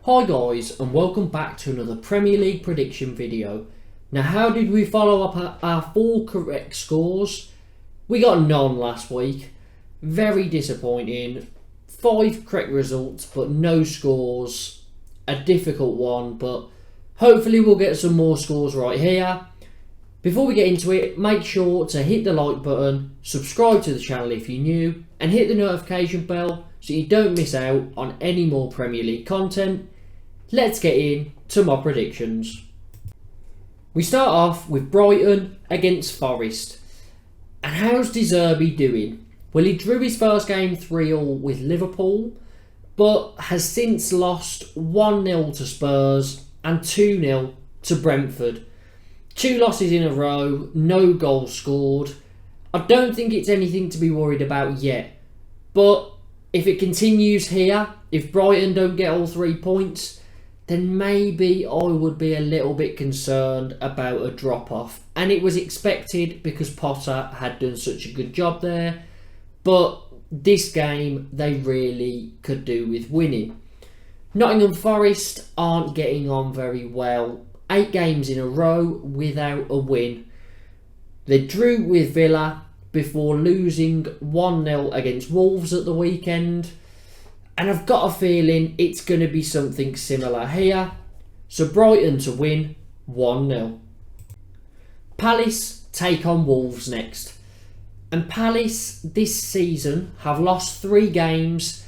Hi guys, and welcome back to another Premier League prediction video. Now, how did we follow up our 4 correct scores? We got none last week. Very disappointing. 5 correct results but no scores. A difficult one, but hopefully we'll get some more scores right here. Before we get into it, make sure to hit the like button, subscribe to the channel if you're new, and hit the notification bell so you don't miss out on any more Premier League content. Let's get into my predictions. We start off with Brighton against Forest. And how's De Zerbi doing? Well, he drew his first game 3-3 with Liverpool, but has since lost 1-0 to Spurs and 2-0 to Brentford. 2 losses in a row, no goals scored. I don't think it's anything to be worried about yet, but if it continues here, if Brighton don't get all 3 points, then maybe I would be a little bit concerned about a drop-off. And it was expected because Potter had done such a good job there. But this game, they really could do with winning. Nottingham Forest aren't getting on very well. 8 games in a row without a win. They drew with Villa before losing 1-0 against Wolves at the weekend. And I've got a feeling it's going to be something similar here. So Brighton to win 1-0. Palace take on Wolves next. And Palace this season have lost 3 games,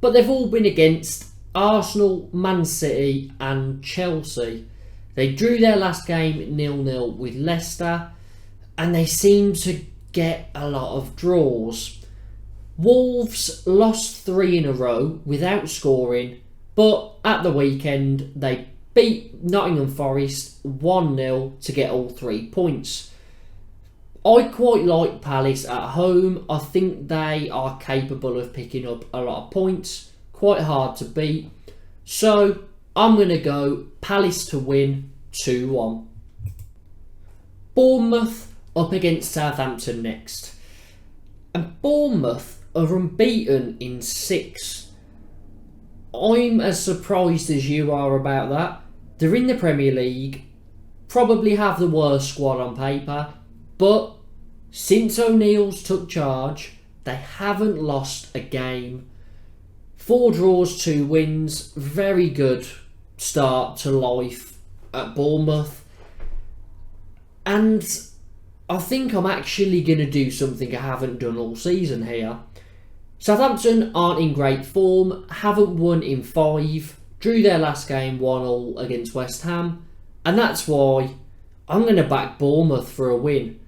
but they've all been against Arsenal, Man City and Chelsea. They drew their last game 0-0 with Leicester, and they seem to get a lot of draws. Wolves lost 3 in a row without scoring, but at the weekend they beat Nottingham Forest 1-0 to get all 3 points. I quite like Palace at home. I think they are capable of picking up a lot of points, quite hard to beat. So I'm going to go Palace to win 2-1. Bournemouth up against Southampton next. And Bournemouth are unbeaten in 6. I'm as surprised as you are about that. They're in the Premier League, probably have the worst squad on paper, but since O'Neill's took charge, they haven't lost a game. 4 draws, 2 wins, very good start to life at Bournemouth. And I think I'm actually going to do something I haven't done all season here. Southampton aren't in great form, haven't won in 5, drew their last game 1-1 against West Ham, and that's why I'm going to back Bournemouth for a win.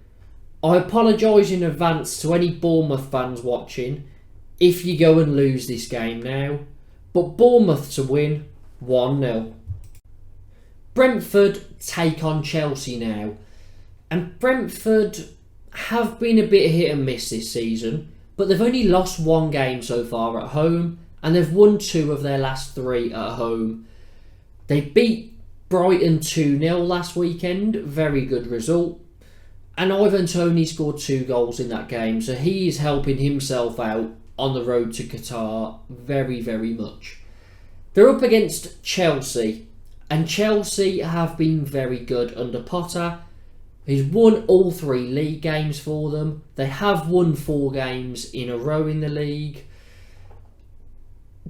I apologise in advance to any Bournemouth fans watching if you go and lose this game now, but Bournemouth to win 1-0. Brentford take on Chelsea now. And Brentford have been a bit hit and miss this season, but they've only lost 1 game so far at home, and they've won 2 of their last 3 at home. They beat Brighton 2-0 last weekend, very good result. And Ivan Toney scored 2 goals in that game, so he is helping himself out on the road to Qatar very, very much. They're up against Chelsea, and Chelsea have been very good under Potter. He's won all 3 league games for them. They have won 4 games in a row in the league.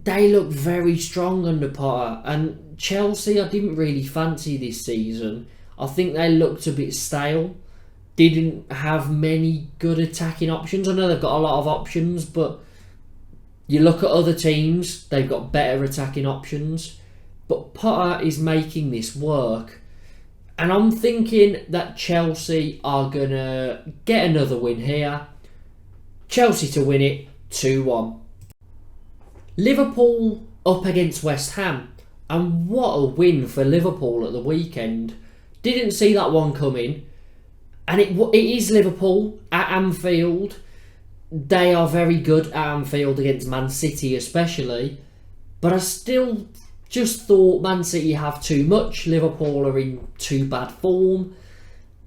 They look very strong under Potter. And Chelsea, I didn't really fancy this season. I think they looked a bit stale. Didn't have many good attacking options. I know they've got a lot of options, but you look at other teams, they've got better attacking options. But Potter is making this work. And I'm thinking that Chelsea are going to get another win here. Chelsea to win it 2-1. Liverpool up against West Ham. And what a win for Liverpool at the weekend. Didn't see that one coming. And it is Liverpool at Anfield. They are very good at Anfield against Man City especially. But I still just thought Man City have too much. Liverpool are in too bad form.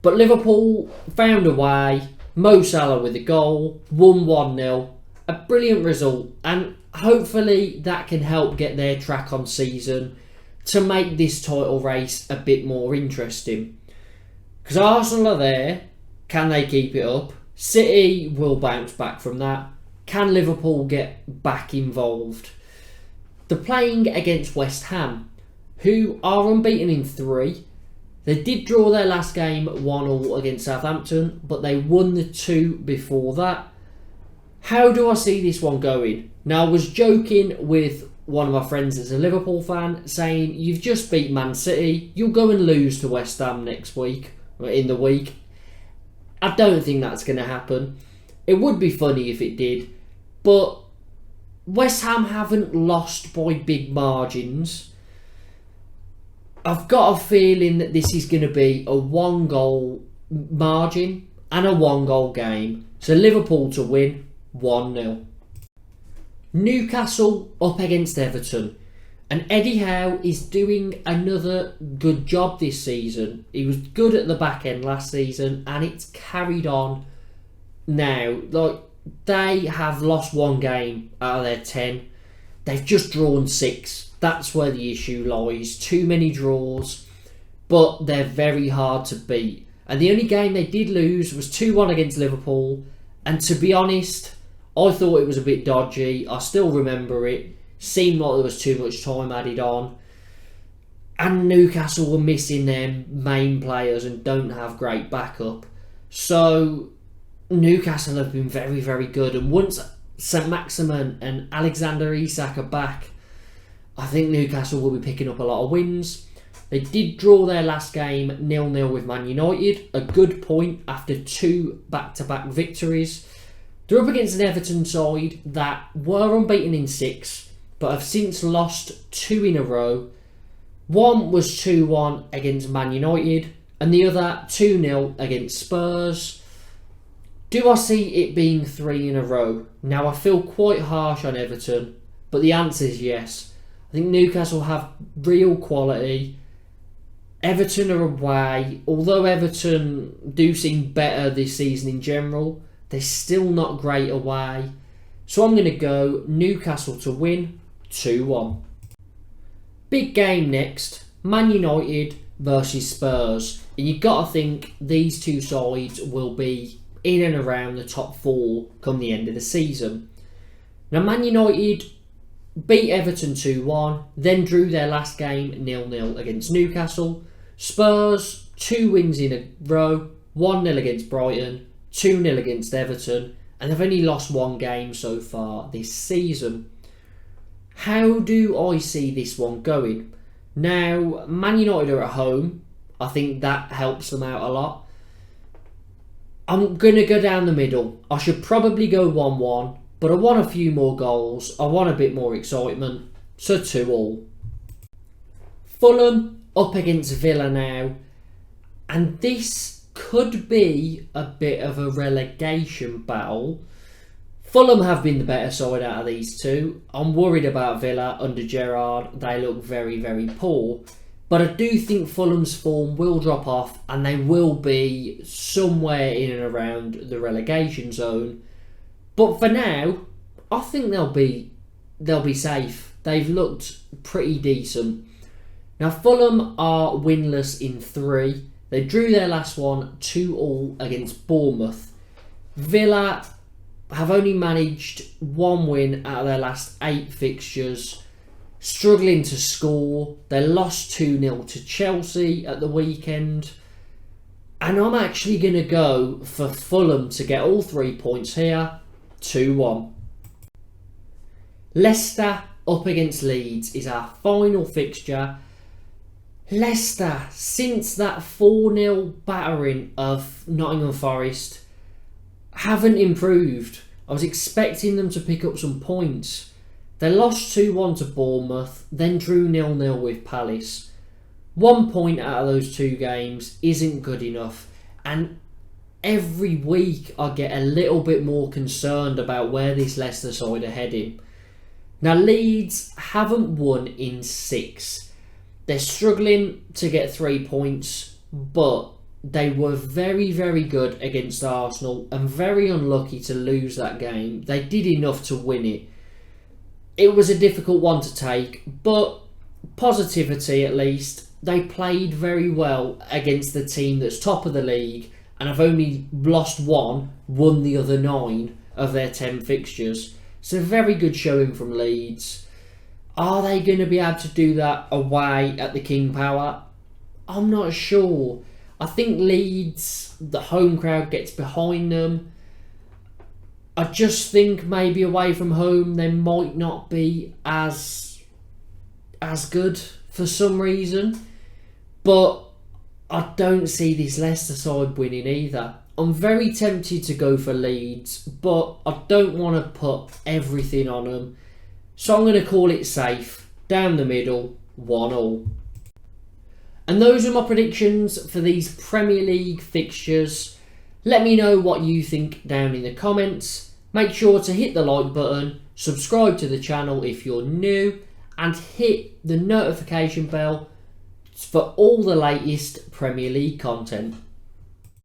But Liverpool found a way. Mo Salah with a goal. Won 1-0. A brilliant result. And hopefully that can help get their track on season to make this title race a bit more interesting. Because Arsenal are there, can they keep it up? City will bounce back from that. Can Liverpool get back involved? They're playing against West Ham, who are unbeaten in 3. They did draw their last game 1-1 against Southampton, but they won the 2 before that. How do I see this one going? Now, I was joking with one of my friends that's a Liverpool fan, saying, you've just beat Man City, you'll go and lose to West Ham next week, or in the week. I don't think that's going to happen. It would be funny if it did, but West Ham haven't lost by big margins. I've got a feeling that this is going to be a 1-goal margin and a 1-goal game. So Liverpool to win 1-0. Newcastle up against Everton. And Eddie Howe is doing another good job this season. He was good at the back end last season and it's carried on now. Like, they have lost 1 game out of their 10. They've just drawn 6. That's where the issue lies. Too many draws, but they're very hard to beat. And the only game they did lose was 2-1 against Liverpool. And to be honest, I thought it was a bit dodgy. I still remember it. Seemed like there was too much time added on. And Newcastle were missing their main players and don't have great backup. So Newcastle have been very, very good. And once St Maximin and Alexander Isak are back, I think Newcastle will be picking up a lot of wins. They did draw their last game 0-0 with Man United. A good point after 2 back-to-back victories. They're up against an Everton side that were unbeaten in 6, but have since lost 2 in a row. One was 2-1 against Man United, and the other 2-0 against Spurs. Do I see it being 3 in a row? Now, I feel quite harsh on Everton, but the answer is yes. I think Newcastle have real quality. Everton are away. Although Everton do seem better this season in general, they're still not great away. So I'm going to go Newcastle to win 2-1. Big game next. Man United versus Spurs. And you've got to think these two sides will be in and around the top 4 come the end of the season. Now, Man United beat Everton 2-1, then drew their last game 0-0 against Newcastle. Spurs, 2 wins in a row, 1-0 against Brighton, 2-0 against Everton, and they've only lost 1 game so far this season. How do I see this one going? Now, Man United are at home. I think that helps them out a lot. I'm going to go down the middle. I should probably go 1-1. But I want a few more goals. I want a bit more excitement. So 2-2. Fulham up against Villa now. And this could be a bit of a relegation battle. Fulham have been the better side out of these two. I'm worried about Villa under Gerrard. They look very, very poor. But I do think Fulham's form will drop off and they will be somewhere in and around the relegation zone. But for now, I think they'll be safe. They've looked pretty decent. Now, Fulham are winless in 3. They drew their last one 2-2 against Bournemouth. Villa have only managed 1 win out of their last 8 fixtures, struggling to score. They lost 2-0 to Chelsea at the weekend. And I'm actually going to go for Fulham to get all 3 points here. 2-1. Leicester up against Leeds is our final fixture. Leicester, since that 4-0 battering of Nottingham Forest, haven't improved. I was expecting them to pick up some points. They lost 2-1 to Bournemouth, then drew 0-0 with Palace. 1 point out of those 2 games isn't good enough, and every week I get a little bit more concerned about where this Leicester side are heading. Now, Leeds haven't won in 6. They're struggling to get 3 points, but they were very, very good against Arsenal and very unlucky to lose that game. They did enough to win it. it was a difficult one to take, but positivity at least. They played very well against the team that's top of the league and have only lost one, won the other 9 of their 10 fixtures. So very good showing from Leeds. Are they going to be able to do that away at the King Power? I'm not sure. I think Leeds, the home crowd gets behind them. I just think maybe away from home they might not be as good for some reason. But I don't see this Leicester side winning either. I'm very tempted to go for Leeds, but I don't want to put everything on them. So I'm going to call it safe. Down the middle, 1-1. And those are my predictions for these Premier League fixtures. Let me know what you think down in the comments. Make sure to hit the like button, subscribe to the channel if you're new, and hit the notification bell for all the latest Premier League content.